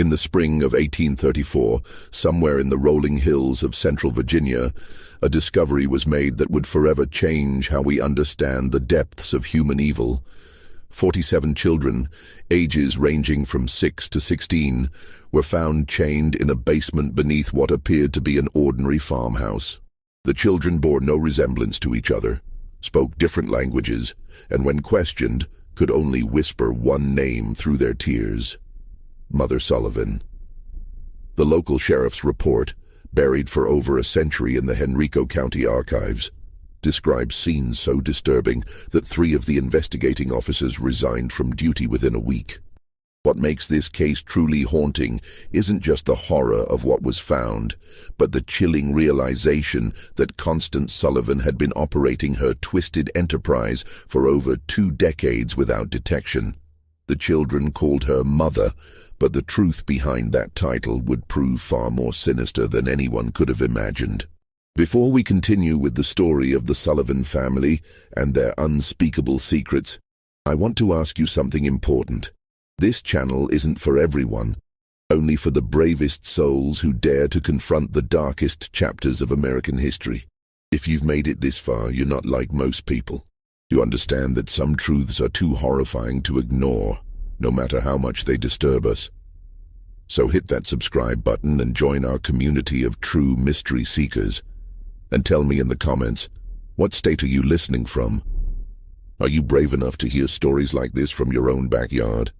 In the spring of 1834, somewhere in the rolling hills of central Virginia, a discovery was made that would forever change how we understand the depths of human evil. 47 children, ages ranging from 6 to 16, were found chained in a basement beneath what appeared to be an ordinary farmhouse. The children bore no resemblance to each other, spoke different languages, and when questioned, could only whisper one name through their tears: Mother Sullivan. The local sheriff's report, buried for over a century in the Henrico County archives, describes scenes so disturbing that 3 of the investigating officers resigned from duty within a week. What makes this case truly haunting isn't just the horror of what was found, but the chilling realization that Constance Sullivan had been operating her twisted enterprise for over 2 decades without detection. The children called her Mother, but the truth behind that title would prove far more sinister than anyone could have imagined. Before we continue with the story of the Sullivan family and their unspeakable secrets, I want to ask you something important. This channel isn't for everyone, only for the bravest souls who dare to confront the darkest chapters of American history. If you've made it this far, you're not like most people. You understand that some truths are too horrifying to ignore, no matter how much they disturb us. So hit that subscribe button and join our community of true mystery seekers. And tell me in the comments, what state are you listening from? Are you brave enough to hear stories like this from your own backyard?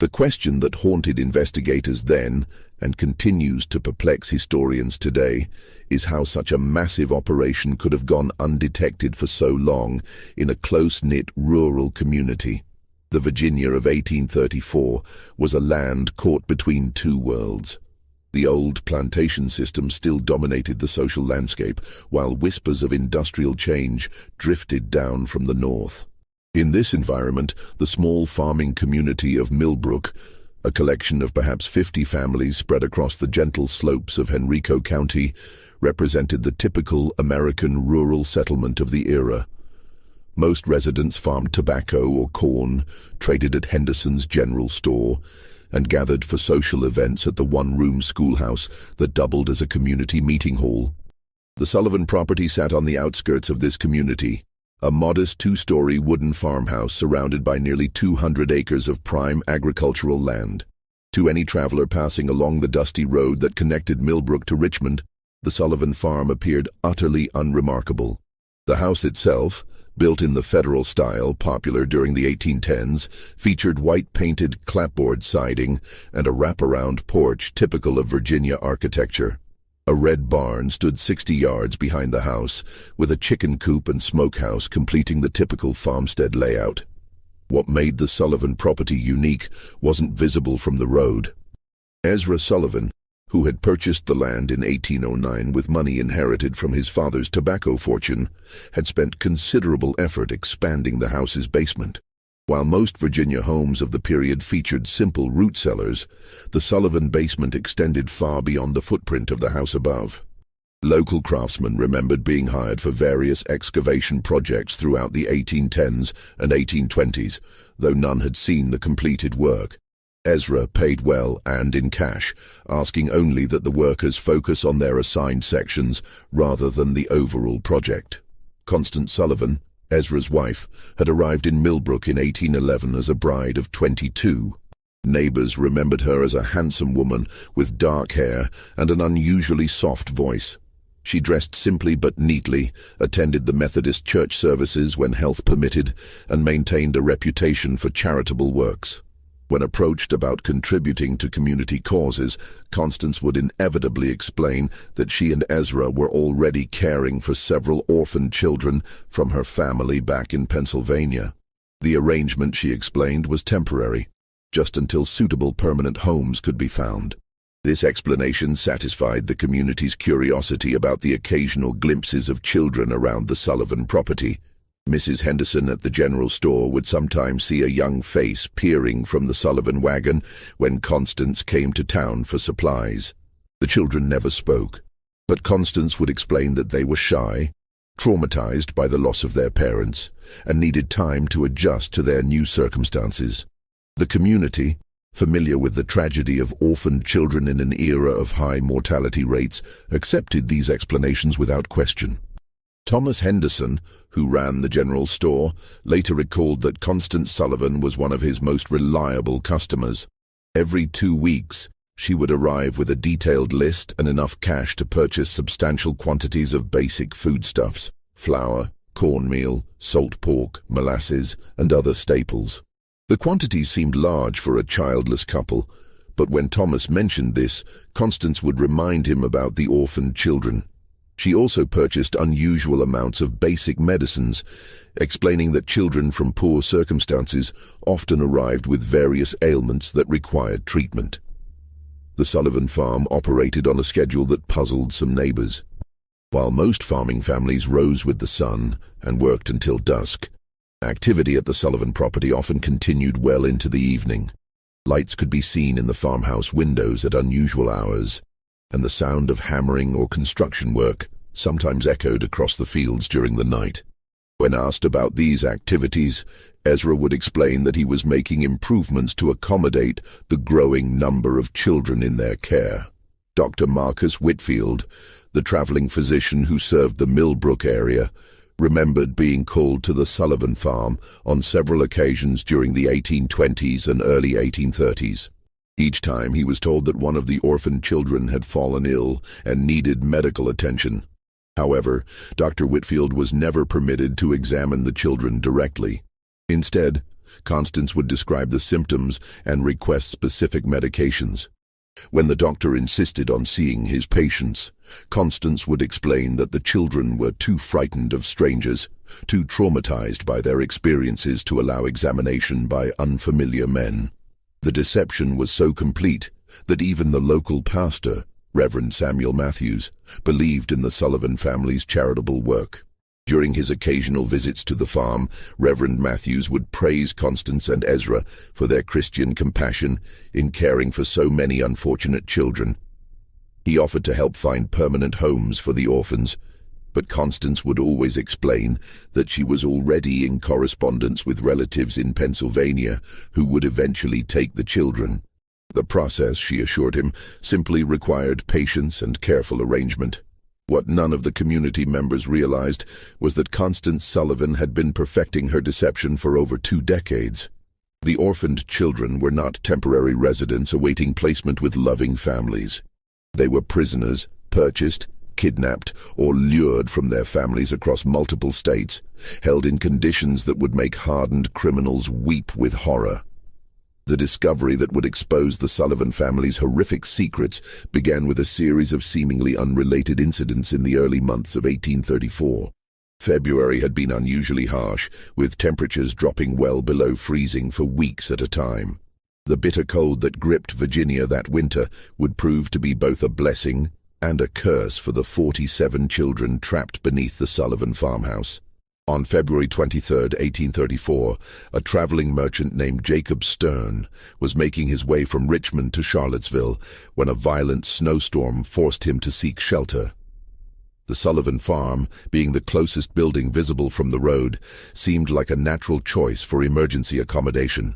The question that haunted investigators then, and continues to perplex historians today, is how such a massive operation could have gone undetected for so long in a close-knit rural community. The Virginia of 1834 was a land caught between 2 worlds. The old plantation system still dominated the social landscape, while whispers of industrial change drifted down from the north. In this environment, the small farming community of Millbrook, a collection of perhaps 50 families spread across the gentle slopes of Henrico County, represented the typical American rural settlement of the era. Most residents farmed tobacco or corn, traded at Henderson's general store, and gathered for social events at the one-room schoolhouse that doubled as a community meeting hall. The Sullivan property sat on the outskirts of this community, a modest 2-story wooden farmhouse surrounded by nearly 200 acres of prime agricultural land. To any traveler passing along the dusty road that connected Millbrook to Richmond, the Sullivan farm appeared utterly unremarkable. The house itself, built in the Federal style popular during the 1810s, featured white-painted clapboard siding and a wraparound porch typical of Virginia architecture. A red barn stood 60 yards behind the house, with a chicken coop and smokehouse completing the typical farmstead layout. What made the Sullivan property unique wasn't visible from the road. Ezra Sullivan, who had purchased the land in 1809 with money inherited from his father's tobacco fortune, had spent considerable effort expanding the house's basement. While most Virginia homes of the period featured simple root cellars, the Sullivan basement extended far beyond the footprint of the house above. Local craftsmen remembered being hired for various excavation projects throughout the 1810s and 1820s, though none had seen the completed work. Ezra paid well and in cash, asking only that the workers focus on their assigned sections rather than the overall project. Constance Sullivan, Ezra's wife, had arrived in Millbrook in 1811 as a bride of 22. Neighbors remembered her as a handsome woman with dark hair and an unusually soft voice. She dressed simply but neatly, attended the Methodist church services when health permitted, and maintained a reputation for charitable works. When approached about contributing to community causes, Constance would inevitably explain that she and Ezra were already caring for several orphaned children from her family back in Pennsylvania. The arrangement, she explained, was temporary, just until suitable permanent homes could be found. This explanation satisfied the community's curiosity about the occasional glimpses of children around the Sullivan property. Mrs. Henderson at the general store would sometimes see a young face peering from the Sullivan wagon when Constance came to town for supplies. The children never spoke, but Constance would explain that they were shy, traumatized by the loss of their parents, and needed time to adjust to their new circumstances. The community, familiar with the tragedy of orphaned children in an era of high mortality rates, accepted these explanations without question. Thomas Henderson, who ran the general store, later recalled that Constance Sullivan was one of his most reliable customers. Every 2 weeks, she would arrive with a detailed list and enough cash to purchase substantial quantities of basic foodstuffs: flour, cornmeal, salt pork, molasses, and other staples. The quantities seemed large for a childless couple, but when Thomas mentioned this, Constance would remind him about the orphaned children. She also purchased unusual amounts of basic medicines, explaining that children from poor circumstances often arrived with various ailments that required treatment. The Sullivan farm operated on a schedule that puzzled some neighbors. While most farming families rose with the sun and worked until dusk, activity at the Sullivan property often continued well into the evening. Lights could be seen in the farmhouse windows at unusual hours, and the sound of hammering or construction work sometimes echoed across the fields during the night. When asked about these activities, Ezra would explain that he was making improvements to accommodate the growing number of children in their care. Dr. Marcus Whitfield, the traveling physician who served the Millbrook area, remembered being called to the Sullivan farm on several occasions during the 1820s and early 1830s. Each time he was told that one of the orphaned children had fallen ill and needed medical attention. However, Dr. Whitfield was never permitted to examine the children directly. Instead, Constance would describe the symptoms and request specific medications. When the doctor insisted on seeing his patients, Constance would explain that the children were too frightened of strangers, too traumatized by their experiences to allow examination by unfamiliar men. The deception was so complete that even the local pastor, Reverend Samuel Matthews, believed in the Sullivan family's charitable work. During his occasional visits to the farm, Reverend Matthews would praise Constance and Ezra for their Christian compassion in caring for so many unfortunate children. He offered to help find permanent homes for the orphans, but Constance would always explain that she was already in correspondence with relatives in Pennsylvania who would eventually take the children. The process, she assured him, simply required patience and careful arrangement. What none of the community members realized was that Constance Sullivan had been perfecting her deception for over 2 decades. The orphaned children were not temporary residents awaiting placement with loving families. They were prisoners, purchased, kidnapped, or lured from their families across multiple states, held in conditions that would make hardened criminals weep with horror. The discovery that would expose the Sullivan family's horrific secrets began with a series of seemingly unrelated incidents in the early months of 1834. February had been unusually harsh, with temperatures dropping well below freezing for weeks at a time. The bitter cold that gripped Virginia that winter would prove to be both a blessing and a curse for the 47 children trapped beneath the Sullivan farmhouse. On February 23, 1834, a traveling merchant named Jacob Stern was making his way from Richmond to Charlottesville when a violent snowstorm forced him to seek shelter. The Sullivan farm, being the closest building visible from the road, seemed like a natural choice for emergency accommodation.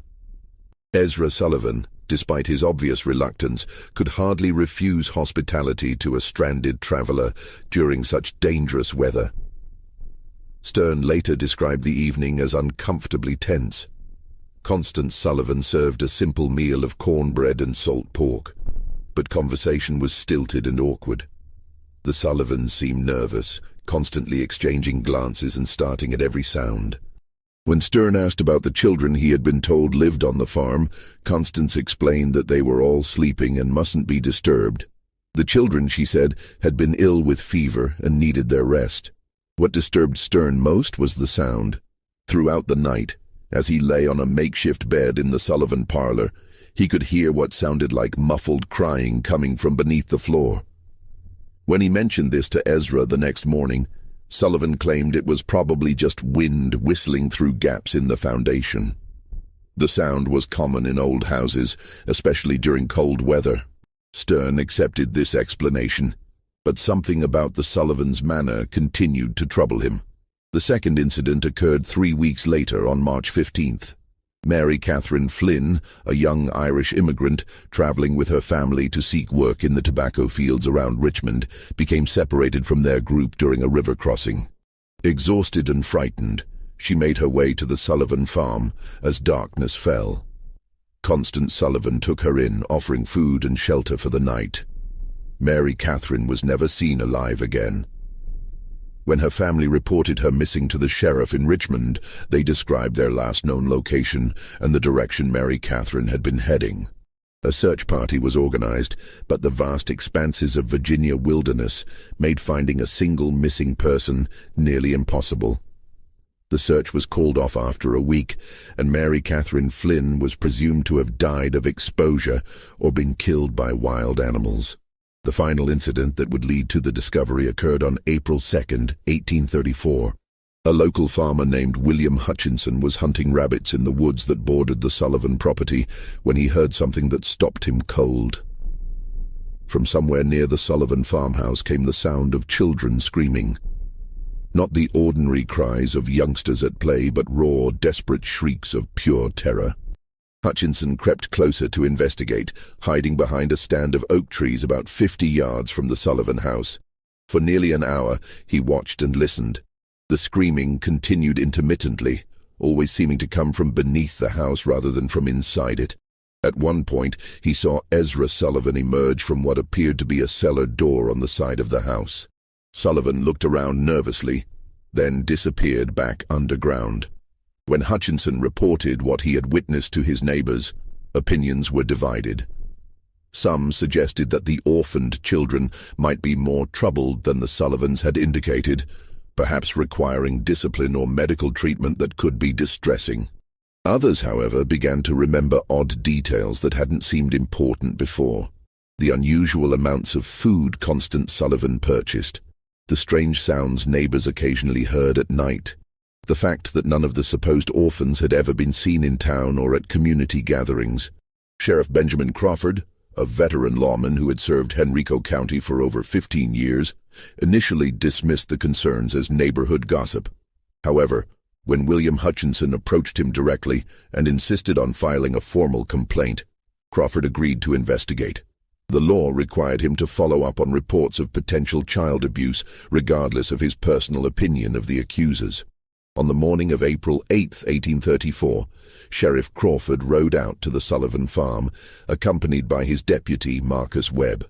Ezra Sullivan, despite his obvious reluctance, could hardly refuse hospitality to a stranded traveler during such dangerous weather. Stern later described the evening as uncomfortably tense. Constance Sullivan served a simple meal of cornbread and salt pork, but conversation was stilted and awkward. The Sullivans seemed nervous, constantly exchanging glances and starting at every sound. When Stern asked about the children he had been told lived on the farm, Constance explained that they were all sleeping and mustn't be disturbed. The children, she said, had been ill with fever and needed their rest. What disturbed Stern most was the sound. Throughout the night, as he lay on a makeshift bed in the Sullivan parlor, he could hear what sounded like muffled crying coming from beneath the floor. When he mentioned this to Ezra the next morning, Sullivan claimed it was probably just wind whistling through gaps in the foundation. The sound was common in old houses, especially during cold weather. Stern accepted this explanation, but something about the Sullivans' manner continued to trouble him. The second incident occurred 3 weeks later on March 15th. Mary Catherine Flynn, a young Irish immigrant traveling with her family to seek work in the tobacco fields around Richmond, became separated from their group during a river crossing. Exhausted and frightened, she made her way to the Sullivan farm as darkness fell. Constance Sullivan took her in, offering food and shelter for the night. Mary Catherine was never seen alive again. When her family reported her missing to the sheriff in Richmond, they described their last known location and the direction Mary Catherine had been heading. A search party was organized, but the vast expanses of Virginia wilderness made finding a single missing person nearly impossible. The search was called off after a week, and Mary Catherine Flynn was presumed to have died of exposure or been killed by wild animals. The final incident that would lead to the discovery occurred on April 2, 1834. A local farmer named William Hutchinson was hunting rabbits in the woods that bordered the Sullivan property when he heard something that stopped him cold. From somewhere near the Sullivan farmhouse came the sound of children screaming. Not the ordinary cries of youngsters at play, but raw, desperate shrieks of pure terror. Hutchinson crept closer to investigate, hiding behind a stand of oak trees about 50 yards from the Sullivan house. For nearly an hour, he watched and listened. The screaming continued intermittently, always seeming to come from beneath the house rather than from inside it. At one point, he saw Ezra Sullivan emerge from what appeared to be a cellar door on the side of the house. Sullivan looked around nervously, then disappeared back underground. When Hutchinson reported what he had witnessed to his neighbors, opinions were divided. Some suggested that the orphaned children might be more troubled than the Sullivans had indicated, perhaps requiring discipline or medical treatment that could be distressing. Others, however, began to remember odd details that hadn't seemed important before. The unusual amounts of food Constance Sullivan purchased, the strange sounds neighbors occasionally heard at night, the fact that none of the supposed orphans had ever been seen in town or at community gatherings. Sheriff Benjamin Crawford, a veteran lawman who had served Henrico County for over 15 years, initially dismissed the concerns as neighborhood gossip. However, when William Hutchinson approached him directly and insisted on filing a formal complaint, Crawford agreed to investigate. The law required him to follow up on reports of potential child abuse, regardless of his personal opinion of the accusers. On the morning of April 8, 1834, Sheriff Crawford rode out to the Sullivan farm, accompanied by his deputy, Marcus Webb.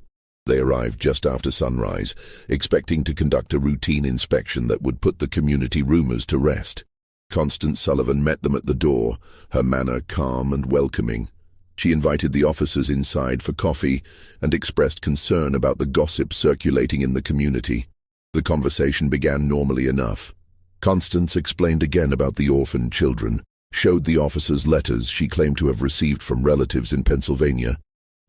They arrived just after sunrise, expecting to conduct a routine inspection that would put the community rumors to rest. Constance Sullivan met them at the door, her manner calm and welcoming. She invited the officers inside for coffee and expressed concern about the gossip circulating in the community. The conversation began normally enough. Constance explained again about the orphaned children, showed the officers letters she claimed to have received from relatives in Pennsylvania,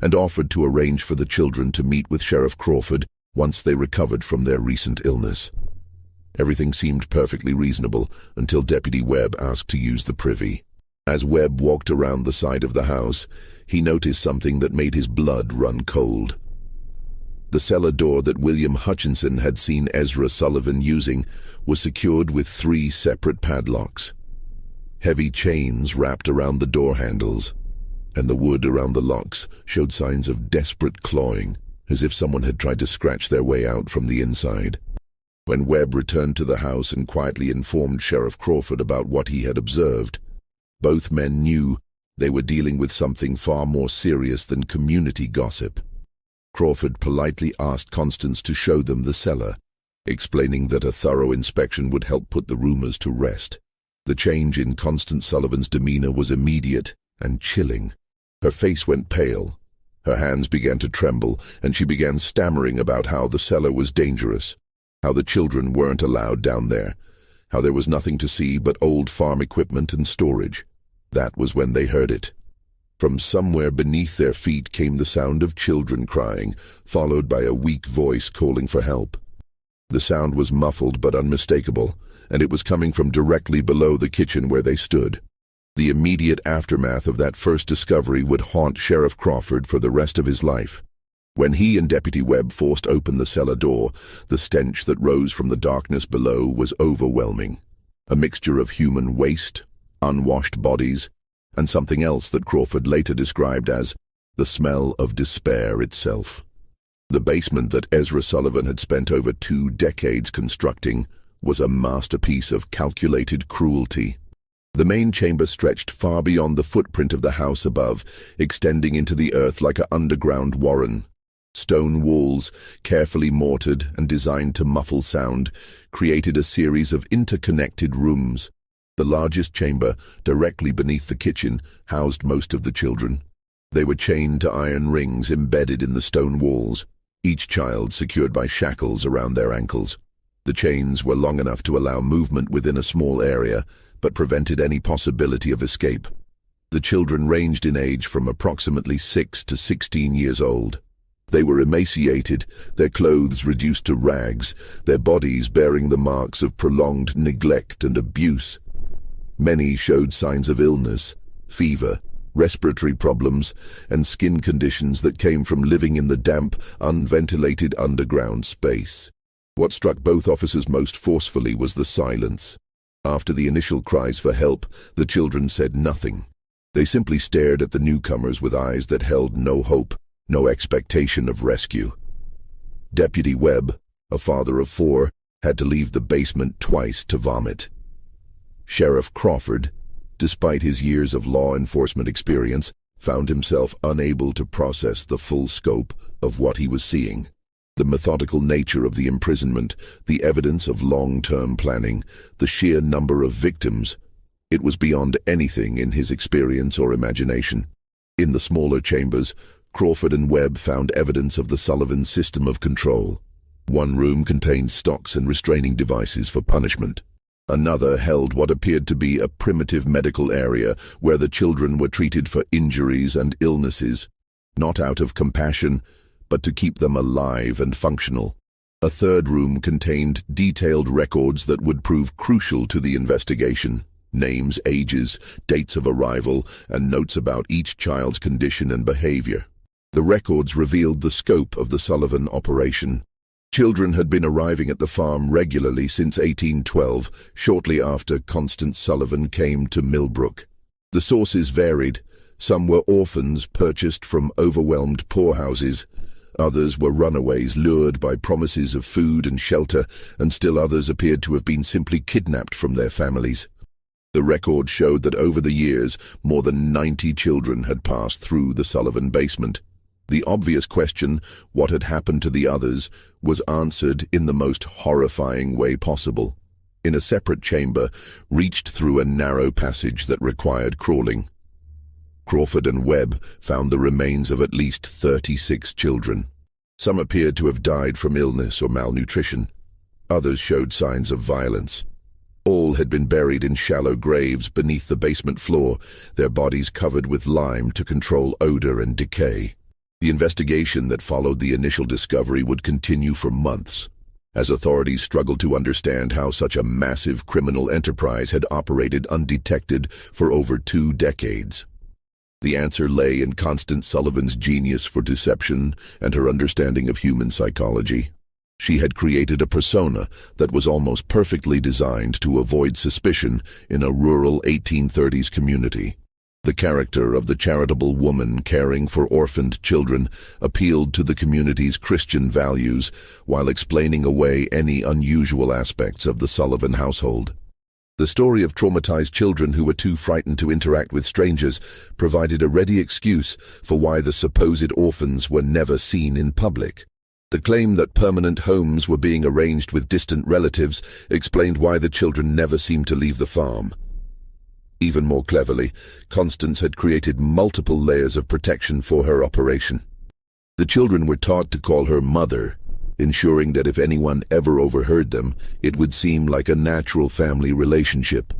and offered to arrange for the children to meet with Sheriff Crawford once they recovered from their recent illness. Everything seemed perfectly reasonable until Deputy Webb asked to use the privy. As Webb walked around the side of the house, he noticed something that made his blood run cold. The cellar door that William Hutchinson had seen Ezra Sullivan using was secured with 3 separate padlocks. Heavy chains wrapped around the door handles, and the wood around the locks showed signs of desperate clawing, as if someone had tried to scratch their way out from the inside. When Webb returned to the house and quietly informed Sheriff Crawford about what he had observed, both men knew they were dealing with something far more serious than community gossip. Crawford politely asked Constance to show them the cellar, explaining that a thorough inspection would help put the rumors to rest. The change in Constance Sullivan's demeanor was immediate and chilling. Her face went pale, her hands began to tremble, and she began stammering about how the cellar was dangerous, how the children weren't allowed down there, how there was nothing to see but old farm equipment and storage. That was when they heard it. From somewhere beneath their feet came the sound of children crying, followed by a weak voice calling for help. The sound was muffled but unmistakable, and it was coming from directly below the kitchen where they stood. The immediate aftermath of that first discovery would haunt Sheriff Crawford for the rest of his life. When he and Deputy Webb forced open the cellar door, the stench that rose from the darkness below was overwhelming. A mixture of human waste, unwashed bodies, and something else that Crawford later described as the smell of despair itself. The basement that Ezra Sullivan had spent over 2 decades constructing was a masterpiece of calculated cruelty. The main chamber stretched far beyond the footprint of the house above, extending into the earth like an underground warren. Stone walls, carefully mortared and designed to muffle sound, created a series of interconnected rooms. The largest chamber, directly beneath the kitchen, housed most of the children. They were chained to iron rings embedded in the stone walls, each child secured by shackles around their ankles. The chains were long enough to allow movement within a small area, but prevented any possibility of escape. The children ranged in age from approximately 6 to 16 years old. They were emaciated, their clothes reduced to rags, their bodies bearing the marks of prolonged neglect and abuse. Many showed signs of illness, fever, respiratory problems, and skin conditions that came from living in the damp, unventilated underground space. What struck both officers most forcefully was the silence. After the initial cries for help, the children said nothing. They simply stared at the newcomers with eyes that held no hope, no expectation of rescue. Deputy Webb, a father of 4, had to leave the basement twice to vomit. Sheriff Crawford, despite his years of law enforcement experience, found himself unable to process the full scope of what he was seeing. The methodical nature of the imprisonment, the evidence of long-term planning, the sheer number of victims, it was beyond anything in his experience or imagination. In the smaller chambers, Crawford and Webb found evidence of the Sullivan system of control. One room contained stocks and restraining devices for punishment. Another held what appeared to be a primitive medical area where the children were treated for injuries and illnesses, not out of compassion, but to keep them alive and functional. A third room contained detailed records that would prove crucial to the investigation. Names, ages, dates of arrival, and notes about each child's condition and behavior. The records revealed the scope of the Sullivan operation. Children had been arriving at the farm regularly since 1812, shortly after Constance Sullivan came to Millbrook. The sources varied. Some were orphans purchased from overwhelmed poorhouses. Others were runaways lured by promises of food and shelter, and still others appeared to have been simply kidnapped from their families. The record showed that over the years, more than 90 children had passed through the Sullivan basement. The obvious question, what had happened to the others, was answered in the most horrifying way possible. In a separate chamber, reached through a narrow passage that required crawling. Crawford and Webb found the remains of at least 36 children. Some appeared to have died from illness or malnutrition. Others showed signs of violence. All had been buried in shallow graves beneath the basement floor, their bodies covered with lime to control odor and decay. The investigation that followed the initial discovery would continue for months, as authorities struggled to understand how such a massive criminal enterprise had operated undetected for over 2 decades. The answer lay in Constance Sullivan's genius for deception and her understanding of human psychology. She had created a persona that was almost perfectly designed to avoid suspicion in a rural 1830s community. The character of the charitable woman caring for orphaned children appealed to the community's Christian values while explaining away any unusual aspects of the Sullivan household. The story of traumatized children who were too frightened to interact with strangers provided a ready excuse for why the supposed orphans were never seen in public. The claim that permanent homes were being arranged with distant relatives explained why the children never seemed to leave the farm. Even more cleverly, Constance had created multiple layers of protection for her operation. The children were taught to call her mother, ensuring that if anyone ever overheard them, it would seem like a natural family relationship.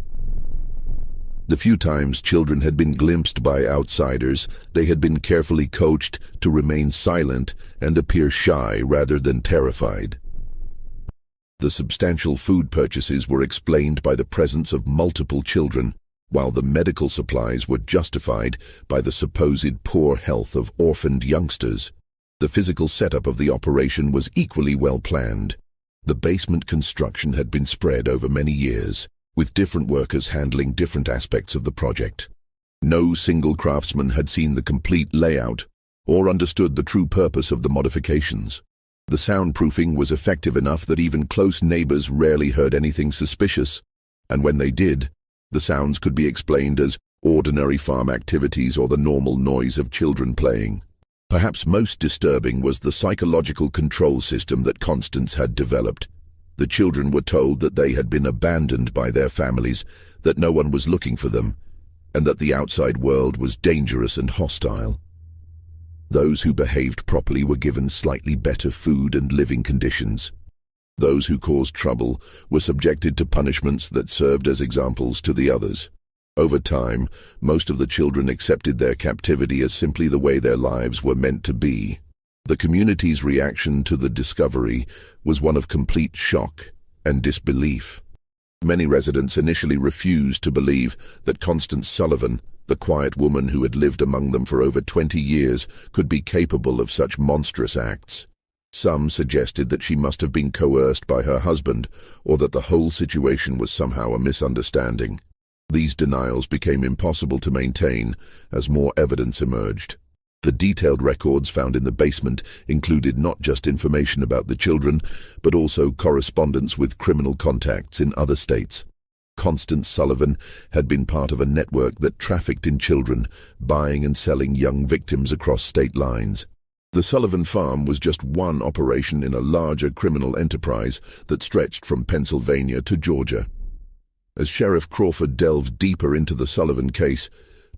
The few times children had been glimpsed by outsiders, they had been carefully coached to remain silent and appear shy rather than terrified. The substantial food purchases were explained by the presence of multiple children, while the medical supplies were justified by the supposed poor health of orphaned youngsters. The physical setup of the operation was equally well planned. The basement construction had been spread over many years, with different workers handling different aspects of the project. No single craftsman had seen the complete layout or understood the true purpose of the modifications. The soundproofing was effective enough that even close neighbors rarely heard anything suspicious, and when they did, the sounds could be explained as ordinary farm activities or the normal noise of children playing. Perhaps most disturbing was the psychological control system that Constance had developed. The children were told that they had been abandoned by their families, that no one was looking for them, and that the outside world was dangerous and hostile. Those who behaved properly were given slightly better food and living conditions. Those who caused trouble were subjected to punishments that served as examples to the others. Over time, most of the children accepted their captivity as simply the way their lives were meant to be. The community's reaction to the discovery was one of complete shock and disbelief. Many residents initially refused to believe that Constance Sullivan, the quiet woman who had lived among them for over 20 years, could be capable of such monstrous acts. Some suggested that she must have been coerced by her husband, or that the whole situation was somehow a misunderstanding. These denials became impossible to maintain as more evidence emerged. The detailed records found in the basement included not just information about the children, but also correspondence with criminal contacts in other states. Constance Sullivan had been part of a network that trafficked in children, buying and selling young victims across state lines. The Sullivan farm was just one operation in a larger criminal enterprise that stretched from Pennsylvania to Georgia. As Sheriff Crawford delved deeper into the Sullivan case,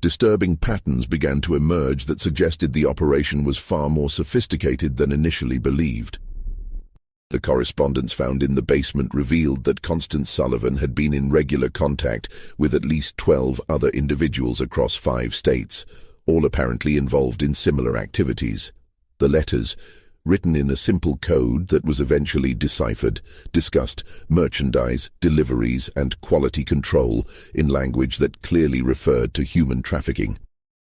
disturbing patterns began to emerge that suggested the operation was far more sophisticated than initially believed. The correspondence found in the basement revealed that Constance Sullivan had been in regular contact with at least 12 other individuals across 5 states, all apparently involved in similar activities. The letters, written in a simple code that was eventually deciphered, discussed merchandise, deliveries, and quality control in language that clearly referred to human trafficking.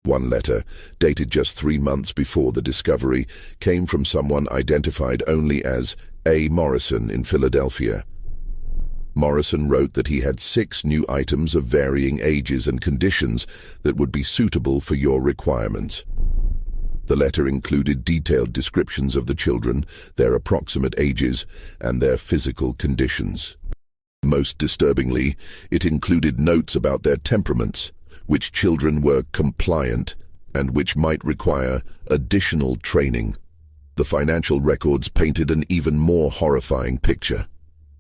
One letter, dated just 3 months before the discovery, came from someone identified only as A. Morrison in Philadelphia. Morrison wrote that he had 6 new items of varying ages and conditions that would be suitable for your requirements. The letter included detailed descriptions of the children, their approximate ages, and their physical conditions. Most disturbingly, it included notes about their temperaments, which children were compliant and which might require additional training. The financial records painted an even more horrifying picture.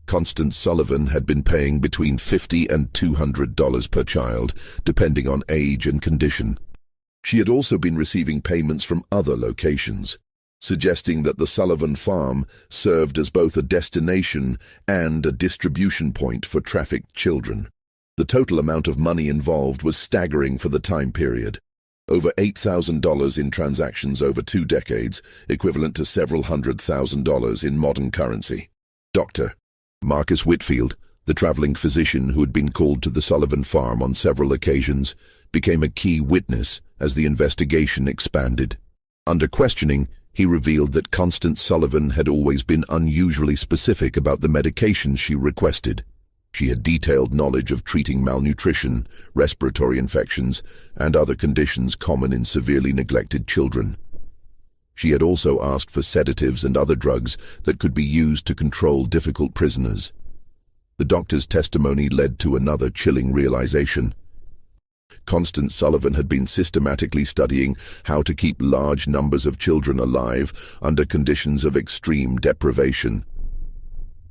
Constance Sullivan had been paying between $50 and $200 per child, depending on age and condition. She had also been receiving payments from other locations, suggesting that the Sullivan farm served as both a destination and a distribution point for trafficked children. The total amount of money involved was staggering for the time period. Over $8,000 in transactions over 2 decades, equivalent to several $100,000 in modern currency. Dr. Marcus Whitfield, the traveling physician who had been called to the Sullivan farm on several occasions, became a key witness as the investigation expanded. Under questioning, he revealed that Constance Sullivan had always been unusually specific about the medications she requested. She had detailed knowledge of treating malnutrition, respiratory infections, and other conditions common in severely neglected children. She had also asked for sedatives and other drugs that could be used to control difficult prisoners. The doctor's testimony led to another chilling realization. Constance Sullivan had been systematically studying how to keep large numbers of children alive under conditions of extreme deprivation.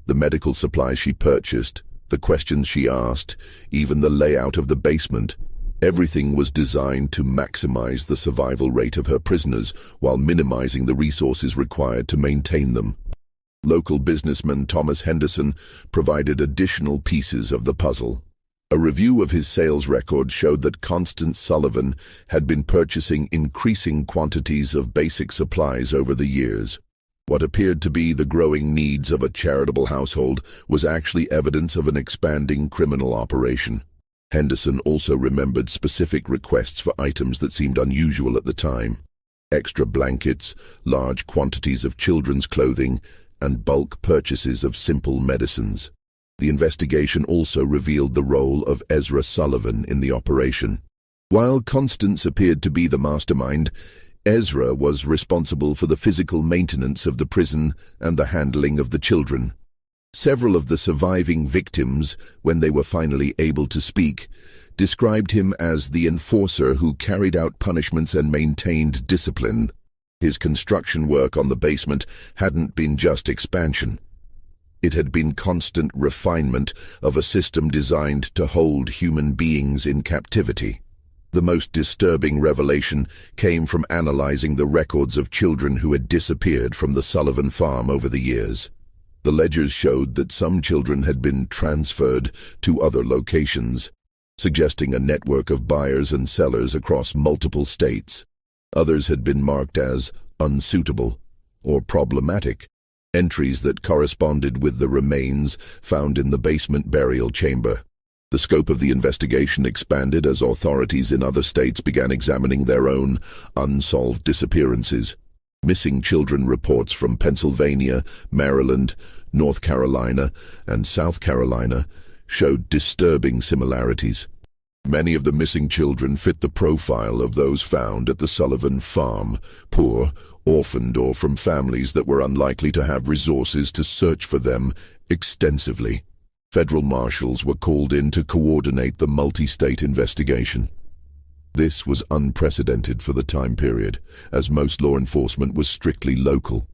The medical supplies she purchased, the questions she asked, even the layout of the basement, everything was designed to maximize the survival rate of her prisoners while minimizing the resources required to maintain them. Local businessman Thomas Henderson provided additional pieces of the puzzle. A review of his sales record showed that Constance Sullivan had been purchasing increasing quantities of basic supplies over the years. What appeared to be the growing needs of a charitable household was actually evidence of an expanding criminal operation. Henderson also remembered specific requests for items that seemed unusual at the time: extra blankets, large quantities of children's clothing, and bulk purchases of simple medicines. The investigation also revealed the role of Ezra Sullivan in the operation. While Constance appeared to be the mastermind, Ezra was responsible for the physical maintenance of the prison and the handling of the children. Several of the surviving victims, when they were finally able to speak, described him as the enforcer who carried out punishments and maintained discipline. His construction work on the basement hadn't been just expansion. It had been constant refinement of a system designed to hold human beings in captivity. The most disturbing revelation came from analyzing the records of children who had disappeared from the Sullivan farm over the years. The ledgers showed that some children had been transferred to other locations, suggesting a network of buyers and sellers across multiple states. Others had been marked as unsuitable or problematic, entries that corresponded with the remains found in the basement burial chamber. The scope of the investigation expanded as authorities in other states began examining their own unsolved disappearances. Missing children reports from Pennsylvania, Maryland, North Carolina, and South Carolina showed disturbing similarities. Many of the missing children fit the profile of those found at the Sullivan farm: poor, orphaned, or from families that were unlikely to have resources to search for them extensively. Federal marshals were called in to coordinate the multi-state investigation. This was unprecedented for the time period, as most law enforcement was strictly local.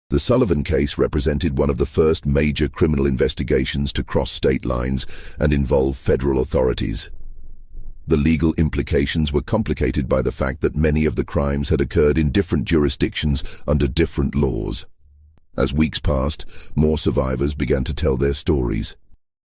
The Sullivan case represented one of the first major criminal investigations to cross state lines and involve federal authorities. The legal implications were complicated by the fact that many of the crimes had occurred in different jurisdictions under different laws. As weeks passed, more survivors began to tell their stories.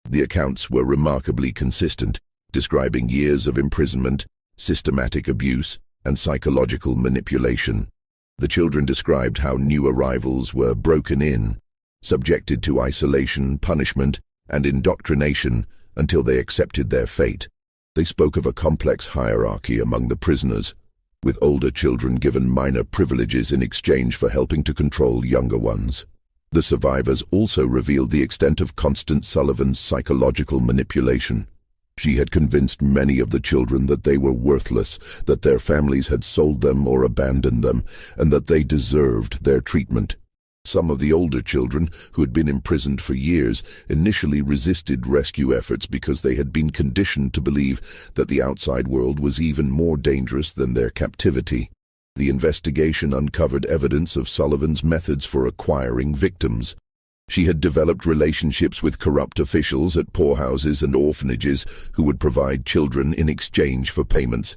The accounts were remarkably consistent, describing years of imprisonment, systematic abuse, and psychological manipulation. The children described how new arrivals were broken in, subjected to isolation, punishment, and indoctrination until they accepted their fate. They spoke of a complex hierarchy among the prisoners, with older children given minor privileges in exchange for helping to control younger ones. The survivors also revealed the extent of Constance Sullivan's psychological manipulation. She had convinced many of the children that they were worthless, that their families had sold them or abandoned them, and that they deserved their treatment. Some of the older children, who had been imprisoned for years, initially resisted rescue efforts because they had been conditioned to believe that the outside world was even more dangerous than their captivity. The investigation uncovered evidence of Sullivan's methods for acquiring victims. She had developed relationships with corrupt officials at poorhouses and orphanages who would provide children in exchange for payments.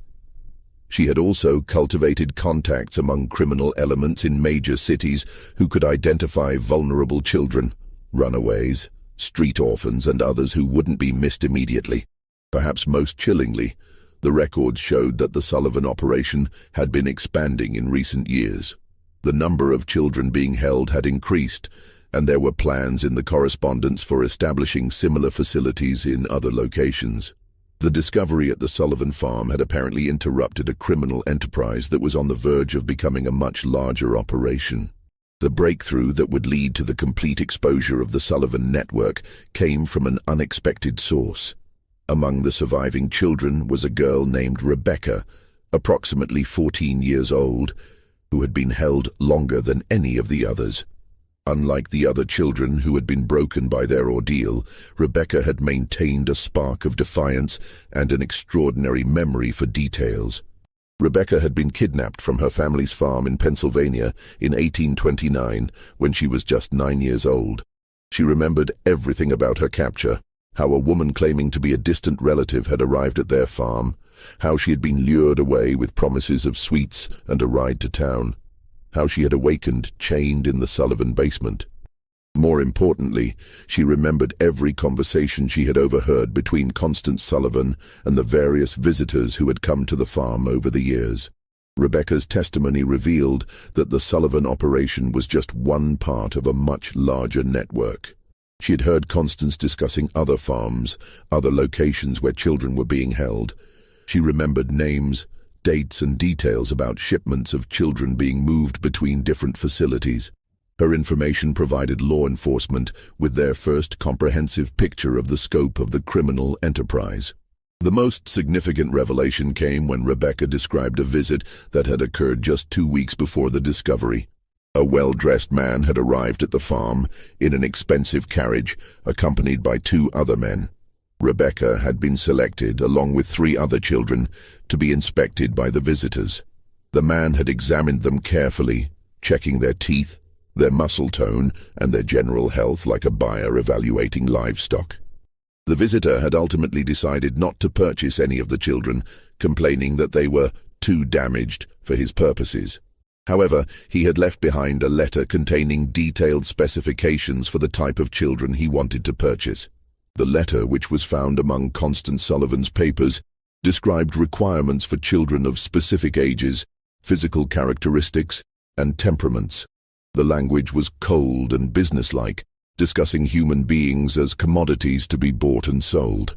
She had also cultivated contacts among criminal elements in major cities who could identify vulnerable children, runaways, street orphans, and others who wouldn't be missed immediately. Perhaps most chillingly, the records showed that the Sullivan operation had been expanding in recent years. The number of children being held had increased, and there were plans in the correspondence for establishing similar facilities in other locations. The discovery at the Sullivan farm had apparently interrupted a criminal enterprise that was on the verge of becoming a much larger operation. The breakthrough that would lead to the complete exposure of the Sullivan network came from an unexpected source. Among the surviving children was a girl named Rebecca, approximately 14 years old, who had been held longer than any of the others. Unlike the other children who had been broken by their ordeal, Rebecca had maintained a spark of defiance and an extraordinary memory for details. Rebecca had been kidnapped from her family's farm in Pennsylvania in 1829 when she was just 9 years old. She remembered everything about her capture: how a woman claiming to be a distant relative had arrived at their farm, how she had been lured away with promises of sweets and a ride to town, how she had awakened chained in the Sullivan basement. More importantly, she remembered every conversation she had overheard between Constance Sullivan and the various visitors who had come to the farm over the years. Rebecca's testimony revealed that the Sullivan operation was just one part of a much larger network. She had heard Constance discussing other farms, other locations where children were being held. She remembered names, dates, and details about shipments of children being moved between different facilities. Her information provided law enforcement with their first comprehensive picture of the scope of the criminal enterprise. The most significant revelation came when Rebecca described a visit that had occurred just 2 weeks before the discovery. A well-dressed man had arrived at the farm in an expensive carriage, accompanied by 2 other men. Rebecca had been selected, along with 3 other children, to be inspected by the visitors. The man had examined them carefully, checking their teeth, their muscle tone, and their general health like a buyer evaluating livestock. The visitor had ultimately decided not to purchase any of the children, complaining that they were too damaged for his purposes. However, he had left behind a letter containing detailed specifications for the type of children he wanted to purchase. The letter, which was found among Constance Sullivan's papers, described requirements for children of specific ages, physical characteristics, and temperaments. The language was cold and businesslike, discussing human beings as commodities to be bought and sold.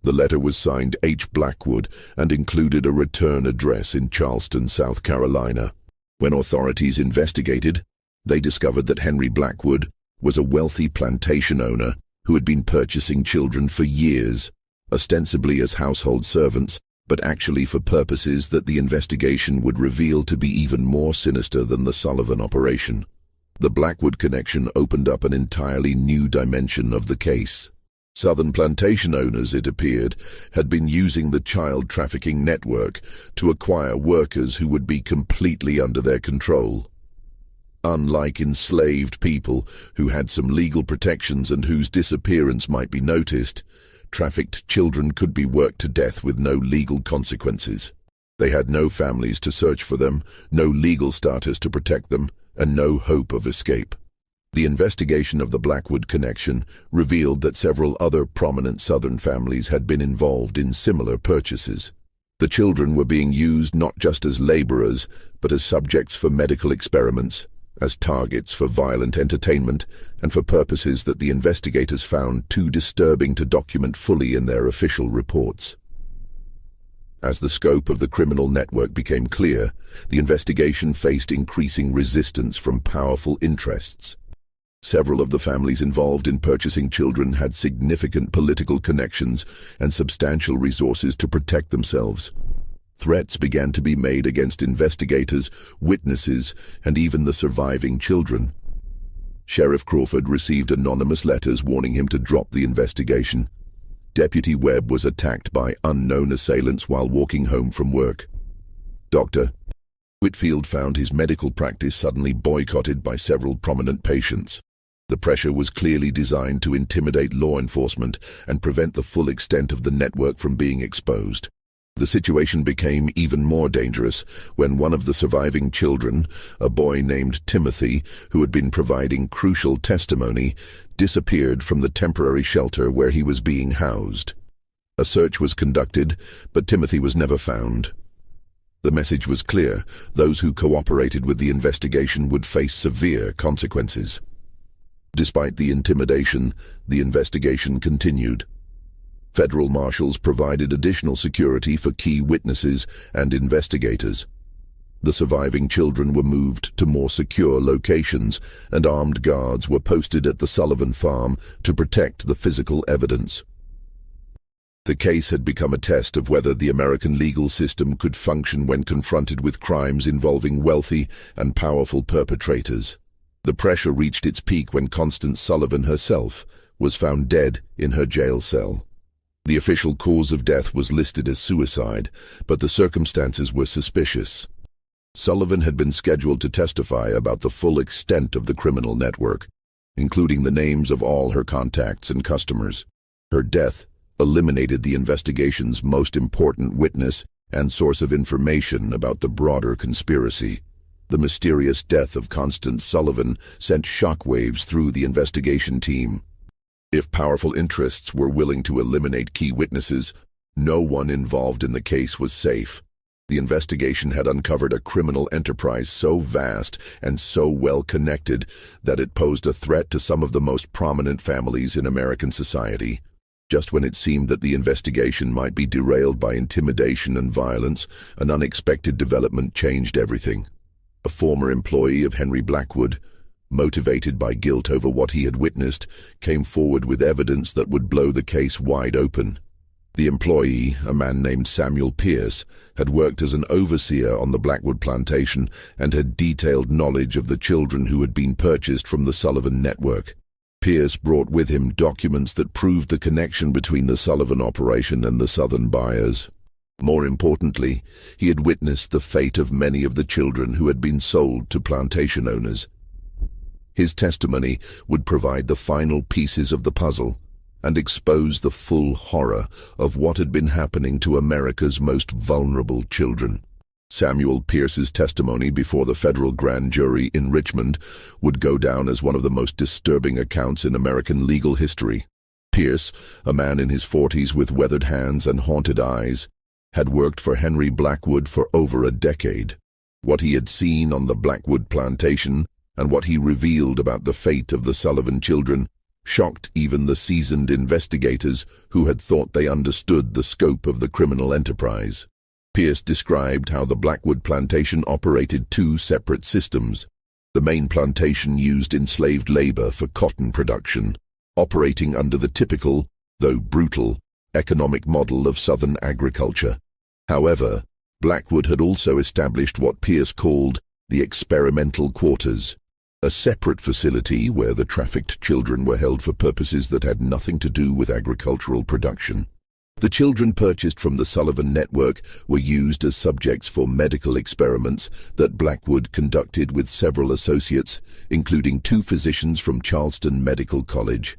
The letter was signed H. Blackwood and included a return address in Charleston, South Carolina. When authorities investigated, they discovered that Henry Blackwood was a wealthy plantation owner who had been purchasing children for years, ostensibly as household servants, but actually for purposes that the investigation would reveal to be even more sinister than the Sullivan operation. The Blackwood connection opened up an entirely new dimension of the case. Southern plantation owners, it appeared, had been using the child trafficking network to acquire workers who would be completely under their control. Unlike enslaved people who had some legal protections and whose disappearance might be noticed, trafficked children could be worked to death with no legal consequences. They had no families to search for them, no legal status to protect them, and no hope of escape. The investigation of the Blackwood connection revealed that several other prominent Southern families had been involved in similar purchases. The children were being used not just as laborers, but as subjects for medical experiments, as targets for violent entertainment, and for purposes that the investigators found too disturbing to document fully in their official reports. As the scope of the criminal network became clear, the investigation faced increasing resistance from powerful interests. Several of the families involved in purchasing children had significant political connections and substantial resources to protect themselves. Threats began to be made against investigators, witnesses, and even the surviving children. Sheriff Crawford received anonymous letters warning him to drop the investigation. Deputy Webb was attacked by unknown assailants while walking home from work. Dr. Whitfield found his medical practice suddenly boycotted by several prominent patients. The pressure was clearly designed to intimidate law enforcement and prevent the full extent of the network from being exposed. The situation became even more dangerous when one of the surviving children, a boy named Timothy, who had been providing crucial testimony, disappeared from the temporary shelter where he was being housed. A search was conducted, but Timothy was never found. The message was clear: those who cooperated with the investigation would face severe consequences. Despite the intimidation, the investigation continued. Federal marshals provided additional security for key witnesses and investigators. The surviving children were moved to more secure locations, and armed guards were posted at the Sullivan farm to protect the physical evidence. The case had become a test of whether the American legal system could function when confronted with crimes involving wealthy and powerful perpetrators. The pressure reached its peak when Constance Sullivan herself was found dead in her jail cell. The official cause of death was listed as suicide, but the circumstances were suspicious. Sullivan had been scheduled to testify about the full extent of the criminal network, including the names of all her contacts and customers. Her death eliminated the investigation's most important witness and source of information about the broader conspiracy. The mysterious death of Constance Sullivan sent shockwaves through the investigation team. If powerful interests were willing to eliminate key witnesses, no one involved in the case was safe. The investigation had uncovered a criminal enterprise so vast and so well connected that it posed a threat to some of the most prominent families in American society. Just when it seemed that the investigation might be derailed by intimidation and violence, an unexpected development changed everything. A former employee of Henry Blackwood, motivated by guilt over what he had witnessed, came forward with evidence that would blow the case wide open. The employee, a man named Samuel Pierce, had worked as an overseer on the Blackwood plantation and had detailed knowledge of the children who had been purchased from the Sullivan network. Pierce brought with him documents that proved the connection between the Sullivan operation and the Southern buyers. More importantly, he had witnessed the fate of many of the children who had been sold to plantation owners. His testimony would provide the final pieces of the puzzle and expose the full horror of what had been happening to America's most vulnerable children. Samuel Pierce's testimony before the federal grand jury in Richmond would go down as one of the most disturbing accounts in American legal history. Pierce, a man in his 40s with weathered hands and haunted eyes, had worked for Henry Blackwood for over a decade. What he had seen on the Blackwood plantation and what he revealed about the fate of the Sullivan children shocked even the seasoned investigators who had thought they understood the scope of the criminal enterprise. Pierce described how the Blackwood plantation operated two separate systems. The main plantation used enslaved labor for cotton production, operating under the typical, though brutal, economic model of Southern agriculture. However, Blackwood had also established what Pierce called the experimental quarters, a separate facility where the trafficked children were held for purposes that had nothing to do with agricultural production. The children purchased from the Sullivan network were used as subjects for medical experiments that Blackwood conducted with several associates, including 2 physicians from Charleston Medical College.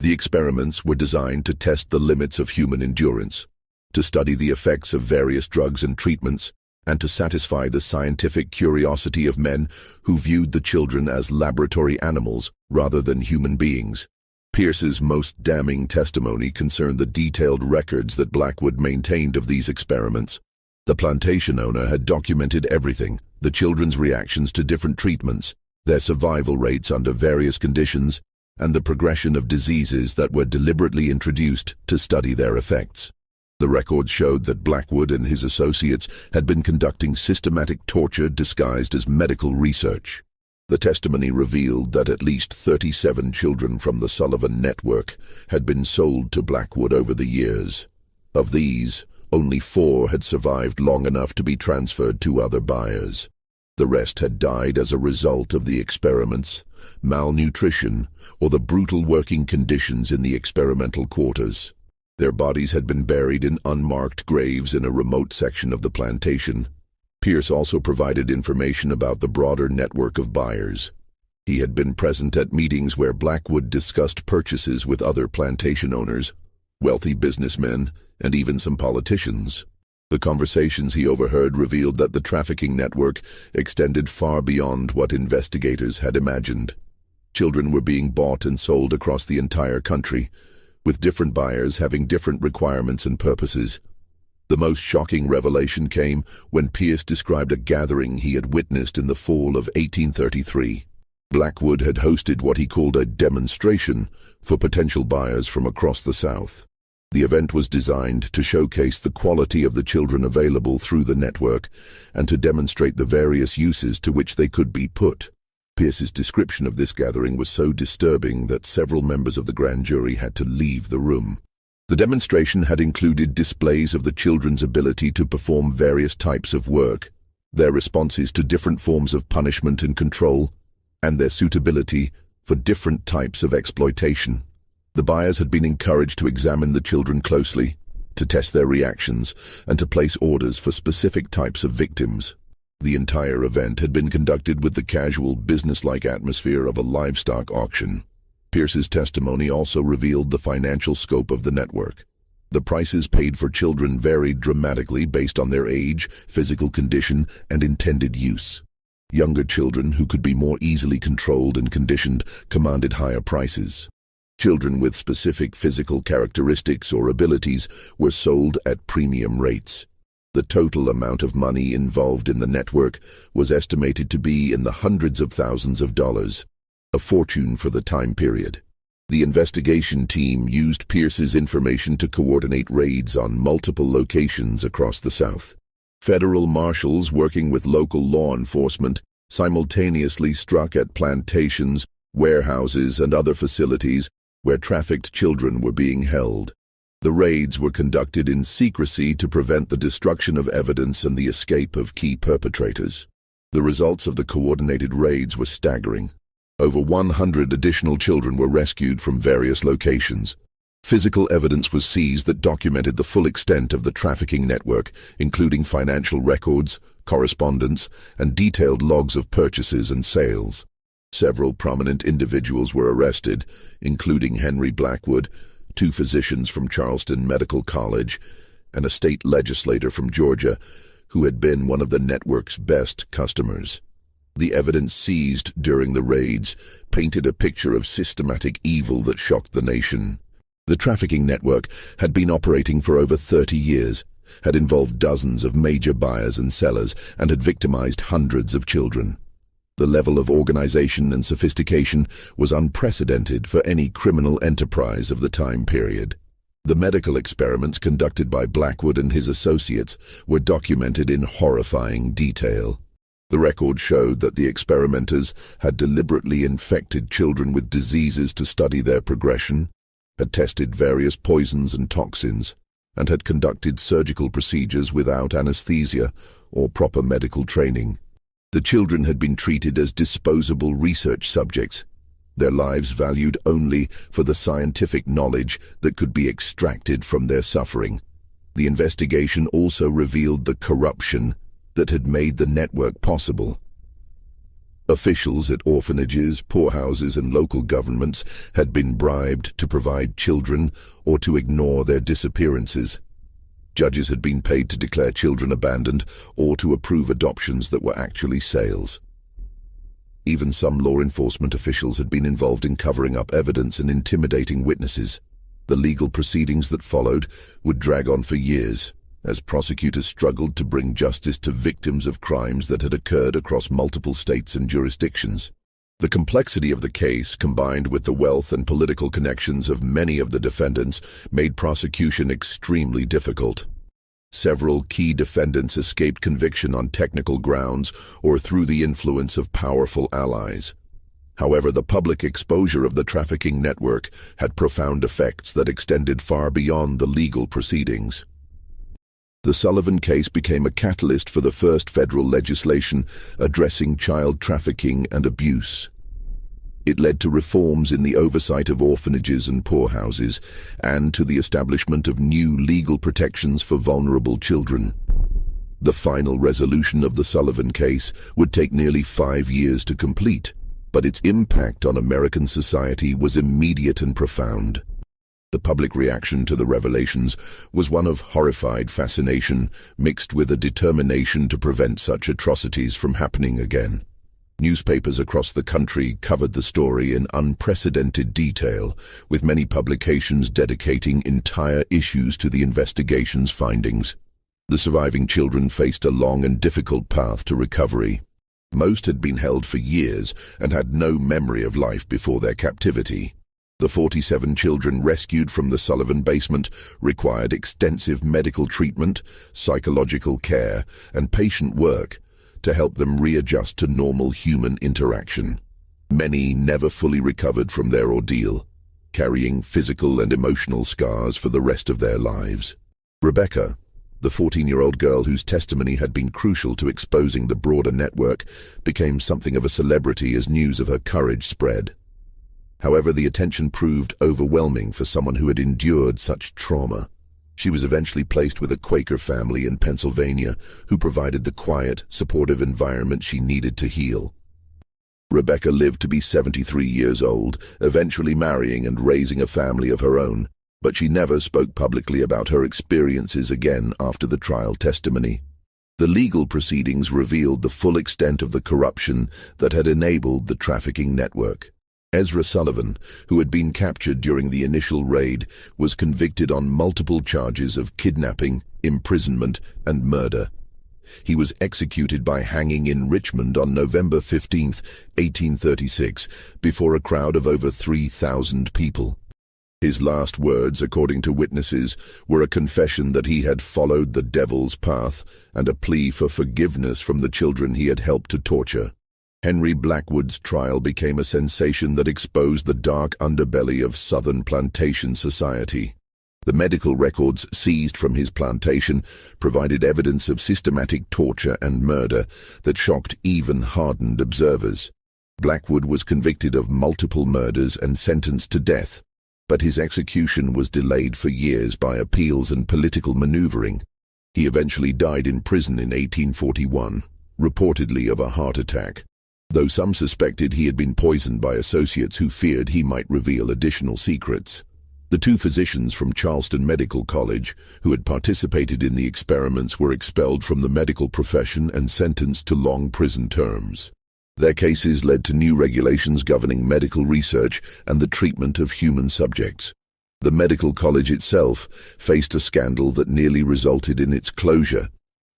The experiments were designed to test the limits of human endurance, to study the effects of various drugs and treatments, and to satisfy the scientific curiosity of men who viewed the children as laboratory animals rather than human beings. Pierce's most damning testimony concerned the detailed records that Blackwood maintained of these experiments. The plantation owner had documented everything: the children's reactions to different treatments, their survival rates under various conditions, and the progression of diseases that were deliberately introduced to study their effects. The records showed that Blackwood and his associates had been conducting systematic torture disguised as medical research. The testimony revealed that at least 37 children from the Sullivan network had been sold to Blackwood over the years. Of these, only 4 had survived long enough to be transferred to other buyers. The rest had died as a result of the experiments, malnutrition, or the brutal working conditions in the experimental quarters. Their bodies had been buried in unmarked graves in a remote section of the plantation. Pierce also provided information about the broader network of buyers. He had been present at meetings where Blackwood discussed purchases with other plantation owners, wealthy businessmen, and even some politicians. The conversations he overheard revealed that the trafficking network extended far beyond what investigators had imagined. Children were being bought and sold across the entire country, with different buyers having different requirements and purposes. The most shocking revelation came when Pierce described a gathering he had witnessed in the fall of 1833. Blackwood had hosted what he called a demonstration for potential buyers from across the South. The event was designed to showcase the quality of the children available through the network and to demonstrate the various uses to which they could be put. Pierce's description of this gathering was so disturbing that several members of the grand jury had to leave the room. The demonstration had included displays of the children's ability to perform various types of work, their responses to different forms of punishment and control, and their suitability for different types of exploitation. The buyers had been encouraged to examine the children closely, to test their reactions, and to place orders for specific types of victims. The entire event had been conducted with the casual, businesslike atmosphere of a livestock auction. Pierce's testimony also revealed the financial scope of the network. The prices paid for children varied dramatically based on their age, physical condition, and intended use. Younger children, who could be more easily controlled and conditioned, commanded higher prices. Children with specific physical characteristics or abilities were sold at premium rates. The total amount of money involved in the network was estimated to be in the hundreds of thousands of dollars, a fortune for the time period. The investigation team used Pierce's information to coordinate raids on multiple locations across the South. Federal marshals working with local law enforcement simultaneously struck at plantations, warehouses, and other facilities where trafficked children were being held. The raids were conducted in secrecy to prevent the destruction of evidence and the escape of key perpetrators. The results of the coordinated raids were staggering. Over 100 additional children were rescued from various locations. Physical evidence was seized that documented the full extent of the trafficking network, including financial records, correspondence, and detailed logs of purchases and sales. Several prominent individuals were arrested, including Henry Blackwood, 2 physicians from Charleston Medical College, and a state legislator from Georgia, who had been one of the network's best customers. The evidence seized during the raids painted a picture of systematic evil that shocked the nation. The trafficking network had been operating for over 30 years, had involved dozens of major buyers and sellers, and had victimized hundreds of children. The level of organization and sophistication was unprecedented for any criminal enterprise of the time period. The medical experiments conducted by Blackwood and his associates were documented in horrifying detail. The record showed that the experimenters had deliberately infected children with diseases to study their progression, had tested various poisons and toxins, and had conducted surgical procedures without anesthesia or proper medical training. The children had been treated as disposable research subjects, their lives valued only for the scientific knowledge that could be extracted from their suffering. The investigation also revealed the corruption that had made the network possible. Officials at orphanages, poorhouses, and local governments had been bribed to provide children or to ignore their disappearances. Judges had been paid to declare children abandoned or to approve adoptions that were actually sales. Even some law enforcement officials had been involved in covering up evidence and intimidating witnesses. The legal proceedings that followed would drag on for years, as prosecutors struggled to bring justice to victims of crimes that had occurred across multiple states and jurisdictions. The complexity of the case, combined with the wealth and political connections of many of the defendants, made prosecution extremely difficult. Several key defendants escaped conviction on technical grounds or through the influence of powerful allies. However, the public exposure of the trafficking network had profound effects that extended far beyond the legal proceedings. The Sullivan case became a catalyst for the first federal legislation addressing child trafficking and abuse. It led to reforms in the oversight of orphanages and poorhouses, and to the establishment of new legal protections for vulnerable children. The final resolution of the Sullivan case would take nearly 5 years to complete, but its impact on American society was immediate and profound. The public reaction to the revelations was one of horrified fascination mixed with a determination to prevent such atrocities from happening again. Newspapers across the country covered the story in unprecedented detail, with many publications dedicating entire issues to the investigation's findings. The surviving children faced a long and difficult path to recovery. Most had been held for years and had no memory of life before their captivity. The 47 children rescued from the Sullivan basement required extensive medical treatment, psychological care, and patient work to help them readjust to normal human interaction. Many never fully recovered from their ordeal, carrying physical and emotional scars for the rest of their lives. Rebecca, the 14-year-old girl whose testimony had been crucial to exposing the broader network, became something of a celebrity as news of her courage spread. However, the attention proved overwhelming for someone who had endured such trauma. She was eventually placed with a Quaker family in Pennsylvania who provided the quiet, supportive environment she needed to heal. Rebecca lived to be 73 years old, eventually marrying and raising a family of her own, but she never spoke publicly about her experiences again after the trial testimony. The legal proceedings revealed the full extent of the corruption that had enabled the trafficking network. Ezra Sullivan, who had been captured during the initial raid, was convicted on multiple charges of kidnapping, imprisonment, and murder. He was executed by hanging in Richmond on November 15, 1836, before a crowd of over 3,000 people. His last words, according to witnesses, were a confession that he had followed the devil's path and a plea for forgiveness from the children he had helped to torture. Henry Blackwood's trial became a sensation that exposed the dark underbelly of Southern plantation society. The medical records seized from his plantation provided evidence of systematic torture and murder that shocked even hardened observers. Blackwood was convicted of multiple murders and sentenced to death, but his execution was delayed for years by appeals and political maneuvering. He eventually died in prison in 1841, reportedly of a heart attack, though some suspected he had been poisoned by associates who feared he might reveal additional secrets. The two physicians from Charleston Medical College who had participated in the experiments were expelled from the medical profession and sentenced to long prison terms. Their cases led to new regulations governing medical research and the treatment of human subjects. The medical college itself faced a scandal that nearly resulted in its closure,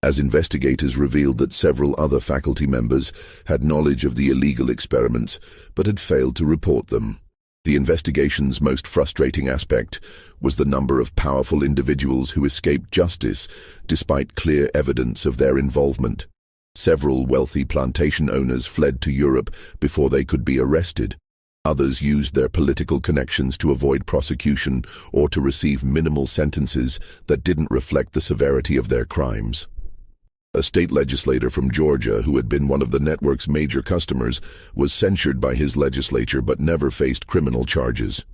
as investigators revealed that several other faculty members had knowledge of the illegal experiments but had failed to report them. The investigation's most frustrating aspect was the number of powerful individuals who escaped justice despite clear evidence of their involvement. Several wealthy plantation owners fled to Europe before they could be arrested. Others used their political connections to avoid prosecution or to receive minimal sentences that didn't reflect the severity of their crimes. A state legislator from Georgia who had been one of the network's major customers was censured by his legislature but never faced criminal charges.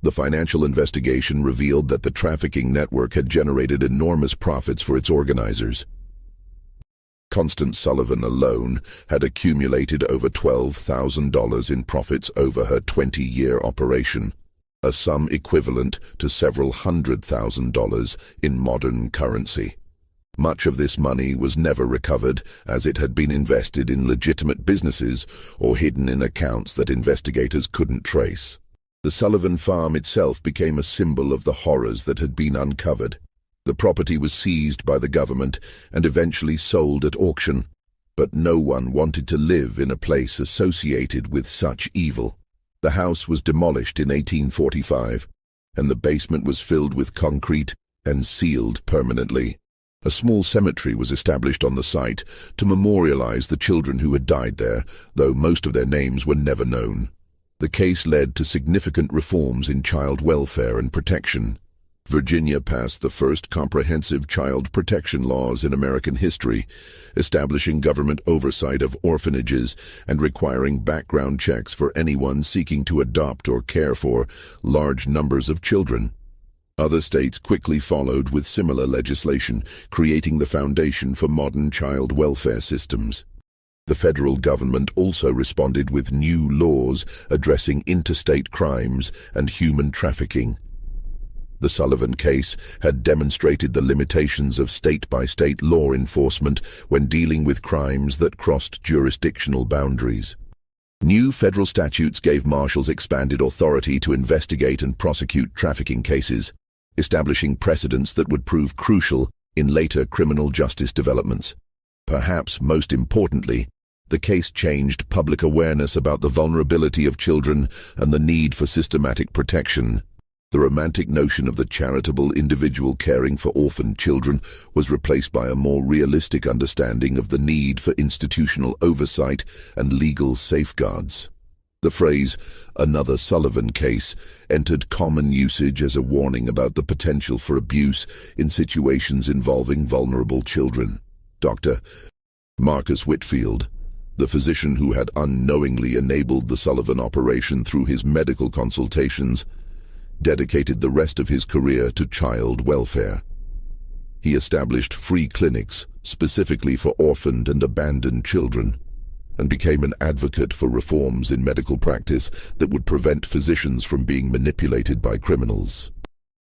The financial investigation revealed that the trafficking network had generated enormous profits for its organizers. Constance Sullivan alone had accumulated over $12,000 in profits over her 20-year operation, a sum equivalent to several $100,000 in modern currency. Much of this money was never recovered, as it had been invested in legitimate businesses or hidden in accounts that investigators couldn't trace. The Sullivan farm itself became a symbol of the horrors that had been uncovered. The property was seized by the government and eventually sold at auction, but no one wanted to live in a place associated with such evil. The house was demolished in 1845, and the basement was filled with concrete and sealed permanently. A small cemetery was established on the site to memorialize the children who had died there, though most of their names were never known. The case led to significant reforms in child welfare and protection. Virginia passed the first comprehensive child protection laws in American history, establishing government oversight of orphanages and requiring background checks for anyone seeking to adopt or care for large numbers of children. Other states quickly followed with similar legislation, creating the foundation for modern child welfare systems. The federal government also responded with new laws addressing interstate crimes and human trafficking. The Sullivan case had demonstrated the limitations of state-by-state law enforcement when dealing with crimes that crossed jurisdictional boundaries. New federal statutes gave marshals expanded authority to investigate and prosecute trafficking cases, establishing precedents that would prove crucial in later criminal justice developments. Perhaps most importantly, the case changed public awareness about the vulnerability of children and the need for systematic protection. The romantic notion of the charitable individual caring for orphaned children was replaced by a more realistic understanding of the need for institutional oversight and legal safeguards. The phrase, "another Sullivan case," entered common usage as a warning about the potential for abuse in situations involving vulnerable children. Dr. Marcus Whitfield, the physician who had unknowingly enabled the Sullivan operation through his medical consultations, dedicated the rest of his career to child welfare. He established free clinics specifically for orphaned and abandoned children, and became an advocate for reforms in medical practice that would prevent physicians from being manipulated by criminals.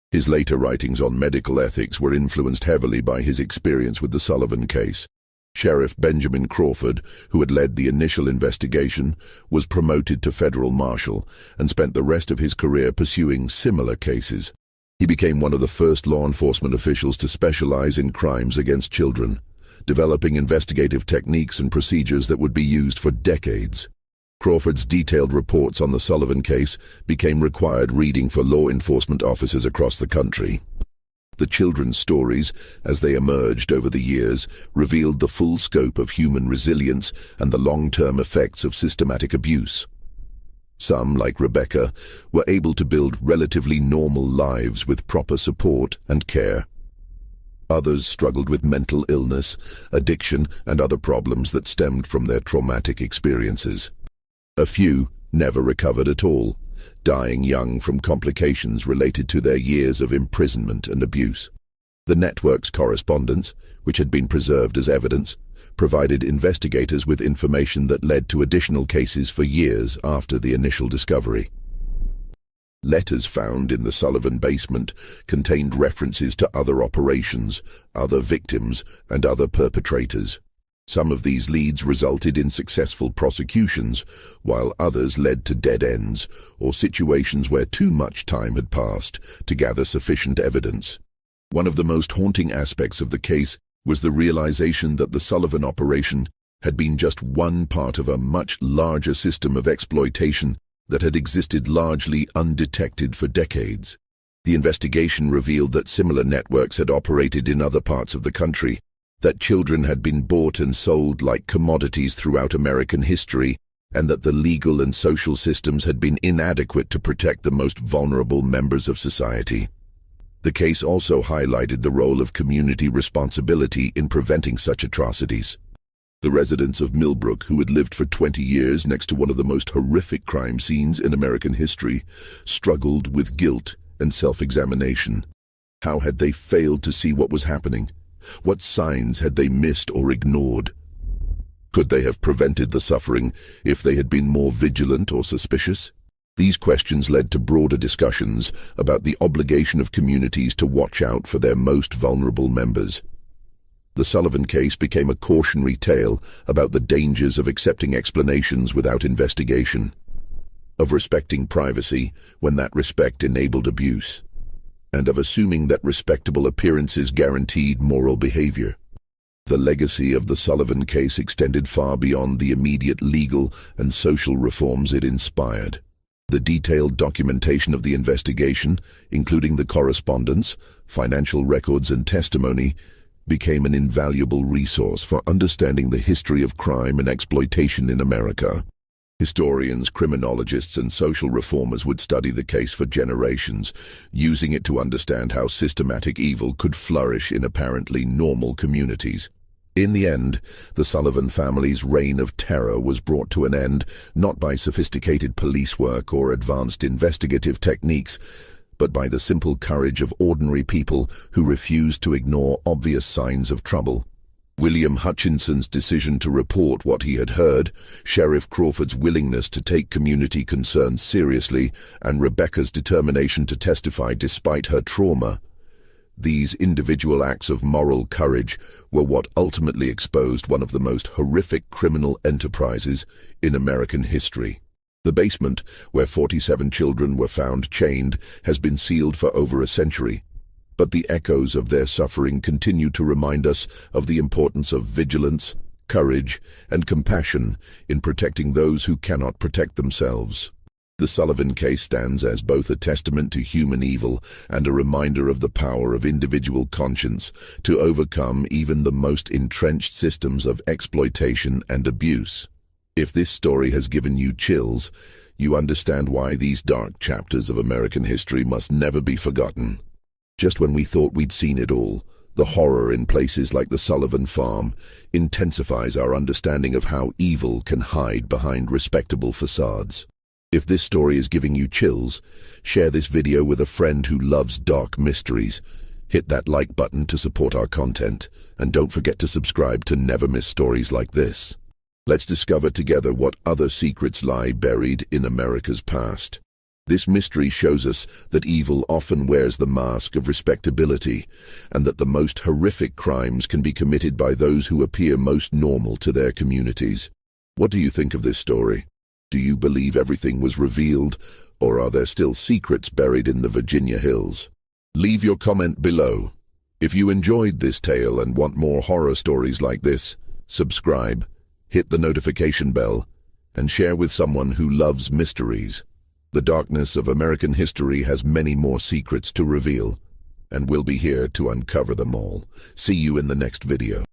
His later writings on medical ethics were influenced heavily by his experience with the Sullivan case. Sheriff Benjamin Crawford, who had led the initial investigation, was promoted to federal marshal and spent the rest of his career pursuing similar cases. He became one of the first law enforcement officials to specialize in crimes against children, developing investigative techniques and procedures that would be used for decades. Crawford's detailed reports on the Sullivan case became required reading for law enforcement officers across the country. The children's stories, as they emerged over the years, revealed the full scope of human resilience and the long-term effects of systematic abuse. Some, like Rebecca, were able to build relatively normal lives with proper support and care. Others struggled with mental illness, addiction, and other problems that stemmed from their traumatic experiences. A few never recovered at all, dying young from complications related to their years of imprisonment and abuse. The network's correspondence, which had been preserved as evidence, provided investigators with information that led to additional cases for years after the initial discovery. Letters found in the Sullivan basement contained references to other operations, other victims, and other perpetrators. Some of these leads resulted in successful prosecutions, while others led to dead ends or situations where too much time had passed to gather sufficient evidence. One of the most haunting aspects of the case was the realization that the Sullivan operation had been just one part of a much larger system of exploitation that had existed largely undetected for decades. The investigation revealed that similar networks had operated in other parts of the country, that children had been bought and sold like commodities throughout American history, and that the legal and social systems had been inadequate to protect the most vulnerable members of society. The case also highlighted the role of community responsibility in preventing such atrocities. The residents of Millbrook, who had lived for 20 years next to one of the most horrific crime scenes in American history, struggled with guilt and self-examination. How had they failed to see what was happening? What signs had they missed or ignored? Could they have prevented the suffering if they had been more vigilant or suspicious? These questions led to broader discussions about the obligation of communities to watch out for their most vulnerable members. The Sullivan case became a cautionary tale about the dangers of accepting explanations without investigation, of respecting privacy when that respect enabled abuse, and of assuming that respectable appearances guaranteed moral behavior. The legacy of the Sullivan case extended far beyond the immediate legal and social reforms it inspired. The detailed documentation of the investigation, including the correspondence, financial records, and testimony, became an invaluable resource for understanding the history of crime and exploitation in America. Historians, criminologists, and social reformers would study the case for generations, using it to understand how systematic evil could flourish in apparently normal communities. In the end, the Sullivan family's reign of terror was brought to an end not by sophisticated police work or advanced investigative techniques, but by the simple courage of ordinary people who refused to ignore obvious signs of trouble. William Hutchinson's decision to report what he had heard, Sheriff Crawford's willingness to take community concerns seriously, and Rebecca's determination to testify despite her trauma. These individual acts of moral courage were what ultimately exposed one of the most horrific criminal enterprises in American history. The basement, where 47 children were found chained, has been sealed for over a century, but the echoes of their suffering continue to remind us of the importance of vigilance, courage, and compassion in protecting those who cannot protect themselves. The Sullivan case stands as both a testament to human evil and a reminder of the power of individual conscience to overcome even the most entrenched systems of exploitation and abuse. If this story has given you chills, you understand why these dark chapters of American history must never be forgotten. Just when we thought we'd seen it all, the horror in places like the Sullivan farm intensifies our understanding of how evil can hide behind respectable facades. If this story is giving you chills, share this video with a friend who loves dark mysteries. Hit that like button to support our content, and don't forget to subscribe to never miss stories like this. Let's discover together what other secrets lie buried in America's past. This mystery shows us that evil often wears the mask of respectability, and that the most horrific crimes can be committed by those who appear most normal to their communities. What do you think of this story? Do you believe everything was revealed, or are there still secrets buried in the Virginia hills? Leave your comment below. If you enjoyed this tale and want more horror stories like this, subscribe, hit the notification bell, and share with someone who loves mysteries. The darkness of American history has many more secrets to reveal, and we'll be here to uncover them all. See you in the next video.